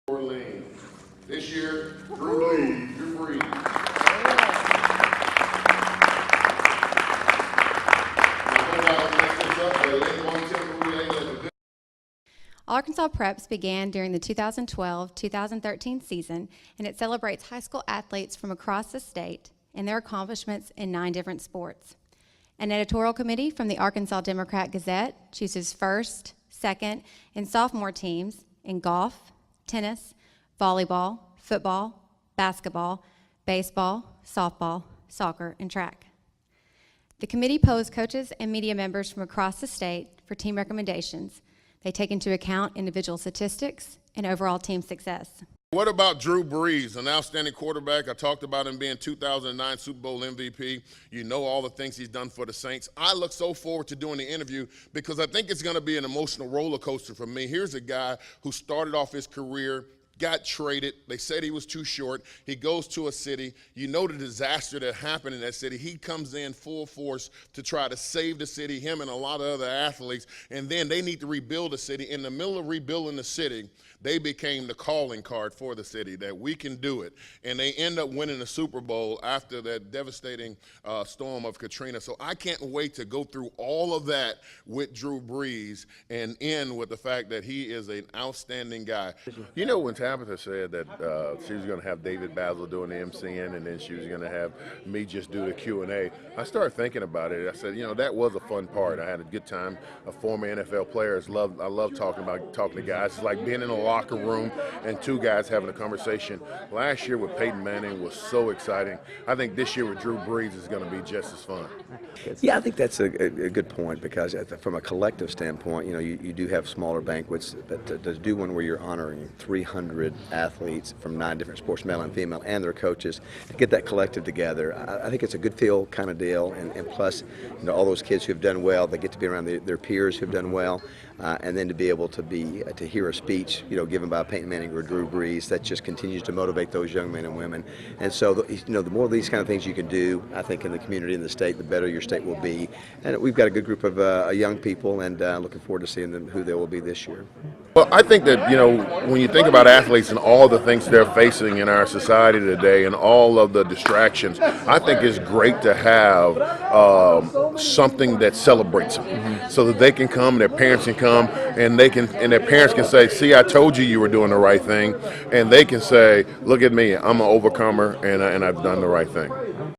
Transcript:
Orleans. This year, Drew Brees. Arkansas Preps began during the 2012-2013 season, and it celebrates high school athletes from across the state and their accomplishments in 9 different sports. An editorial committee from the Arkansas Democrat-Gazette chooses first, second, and sophomore teams in golf, tennis, volleyball, football, basketball, baseball, softball, soccer, and track. The committee polls coaches and media members from across the state for team recommendations. They take into account individual statistics and overall team success. What about Drew Brees, an outstanding quarterback? I talked about him being 2009 Super Bowl MVP. You know all the things he's done for the Saints. I look so forward to doing the interview because I think it's going to be an emotional roller coaster for me. Here's a guy who started off his career, got traded. They said he was too short. He goes to a city. You know the disaster that happened in that city. He comes in full force to try to save the city, him and a lot of other athletes, and then they need to rebuild the city. In the middle of rebuilding the city, they became the calling card for the city, that we can do it. And they end up winning the Super Bowl after that devastating storm of Katrina. So I can't wait to go through all of that with Drew Brees and end with the fact that he is an outstanding guy. You know, when Tabitha said that she was going to have David Basil doing the MCing and then she was going to have me just do the Q&A, I started thinking about it. I said, you know, that was a fun part. I had a good time. A former NFL player, I love talking to guys. It's like being in a locker room and 2 guys having a conversation. Last year with Peyton Manning was so exciting. I think this year with Drew Brees is going to be just as fun. Yeah, I think that's a good point because from a collective standpoint, you know, you do have smaller banquets, but to do one where you're honoring 300 athletes from 9 different sports, male and female, and their coaches, to get that collective together, I think it's a good feel kind of deal. And plus, you know, all those kids who have done well, they get to be around their peers who've done well, and then to be able to hear a speech, you know, given by Peyton Manning or Drew Brees, that just continues to motivate those young men and women. And so, you know, the more of these kind of things you can do, I think, in the community and the state, the better your state will be. And we've got a good group of young people, and looking forward to seeing them who they will be this year. Well, I think that, you know, when you think about athletes and all the things they're facing in our society today and all of the distractions, I think it's great to have something that celebrates them, so that they can come, their parents can come, and their parents can say, see, I told you you were doing the right thing, and they can say, look at me, I'm an overcomer, and I've done the right thing.